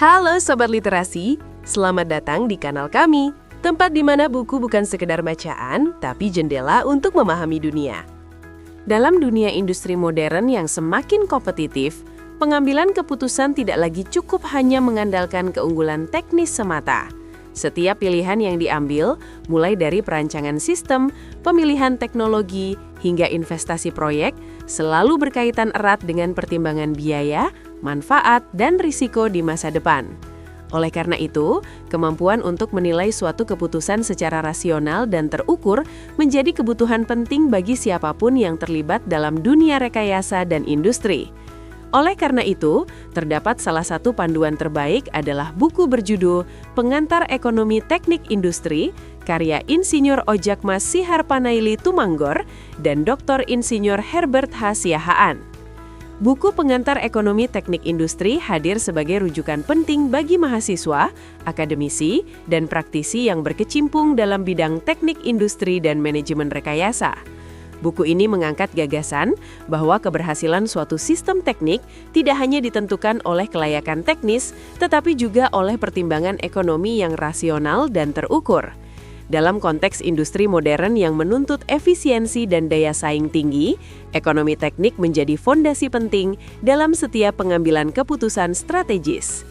Halo Sobat Literasi, selamat datang di kanal kami, tempat di mana buku bukan sekedar bacaan, tapi jendela untuk memahami dunia. Dalam dunia industri modern yang semakin kompetitif, pengambilan keputusan tidak lagi cukup hanya mengandalkan keunggulan teknis semata. Setiap pilihan yang diambil, mulai dari perancangan sistem, pemilihan teknologi, hingga investasi proyek, selalu berkaitan erat dengan pertimbangan biaya, manfaat, dan risiko di masa depan. Oleh karena itu, kemampuan untuk menilai suatu keputusan secara rasional dan terukur menjadi kebutuhan penting bagi siapapun yang terlibat dalam dunia rekayasa dan industri. Oleh karena itu, terdapat salah satu panduan terbaik adalah buku berjudul Pengantar Ekonomi Teknik Industri, karya Insinyur Ojakmas Siharpanaili Tumanggor dan Dr. Insinyur Herbert H. Siahaan. Buku Pengantar Ekonomi Teknik Industri hadir sebagai rujukan penting bagi mahasiswa, akademisi, dan praktisi yang berkecimpung dalam bidang teknik industri dan manajemen rekayasa. Buku ini mengangkat gagasan bahwa keberhasilan suatu sistem teknik tidak hanya ditentukan oleh kelayakan teknis, tetapi juga oleh pertimbangan ekonomi yang rasional dan terukur. Dalam konteks industri modern yang menuntut efisiensi dan daya saing tinggi, ekonomi teknik menjadi fondasi penting dalam setiap pengambilan keputusan strategis.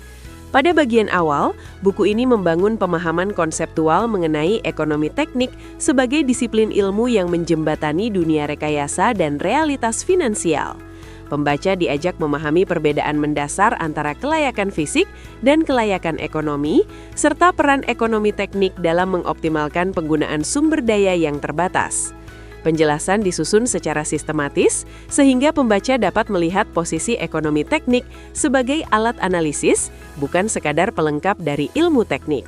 Pada bagian awal, buku ini membangun pemahaman konseptual mengenai ekonomi teknik sebagai disiplin ilmu yang menjembatani dunia rekayasa dan realitas finansial. Pembaca diajak memahami perbedaan mendasar antara kelayakan fisik dan kelayakan ekonomi, serta peran ekonomi teknik dalam mengoptimalkan penggunaan sumber daya yang terbatas. Penjelasan disusun secara sistematis, sehingga pembaca dapat melihat posisi ekonomi teknik sebagai alat analisis, bukan sekadar pelengkap dari ilmu teknik.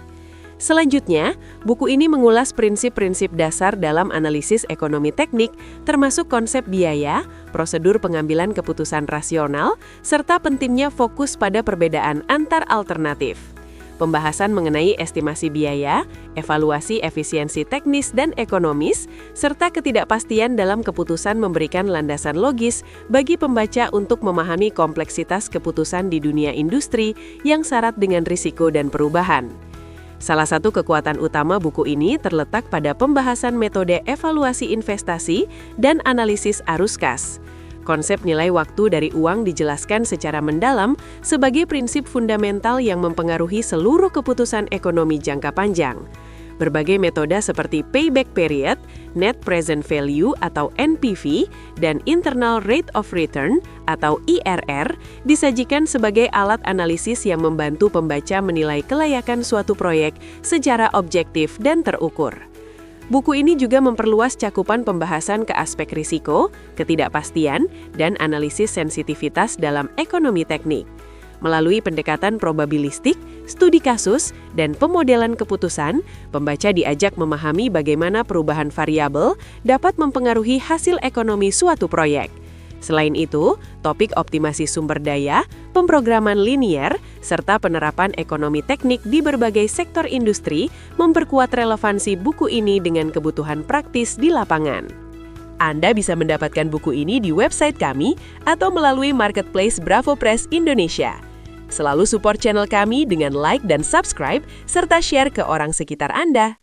Selanjutnya, buku ini mengulas prinsip-prinsip dasar dalam analisis ekonomi teknik, termasuk konsep biaya, prosedur pengambilan keputusan rasional, serta pentingnya fokus pada perbedaan antar alternatif. Pembahasan mengenai estimasi biaya, evaluasi efisiensi teknis dan ekonomis, serta ketidakpastian dalam keputusan memberikan landasan logis bagi pembaca untuk memahami kompleksitas keputusan di dunia industri yang syarat dengan risiko dan perubahan. Salah satu kekuatan utama buku ini terletak pada pembahasan metode evaluasi investasi dan analisis arus kas. Konsep nilai waktu dari uang dijelaskan secara mendalam sebagai prinsip fundamental yang mempengaruhi seluruh keputusan ekonomi jangka panjang. Berbagai metode seperti payback period, net present value atau NPV, dan internal rate of return atau IRR disajikan sebagai alat analisis yang membantu pembaca menilai kelayakan suatu proyek secara objektif dan terukur. Buku ini juga memperluas cakupan pembahasan ke aspek risiko, ketidakpastian, dan analisis sensitivitas dalam ekonomi teknik. Melalui pendekatan probabilistik, studi kasus, dan pemodelan keputusan, pembaca diajak memahami bagaimana perubahan variabel dapat mempengaruhi hasil ekonomi suatu proyek. Selain itu, topik optimasi sumber daya, pemrograman linier, serta penerapan ekonomi teknik di berbagai sektor industri memperkuat relevansi buku ini dengan kebutuhan praktis di lapangan. Anda bisa mendapatkan buku ini di website kami atau melalui marketplace Bravo Press Indonesia. Selalu support channel kami dengan like dan subscribe, serta share ke orang sekitar Anda.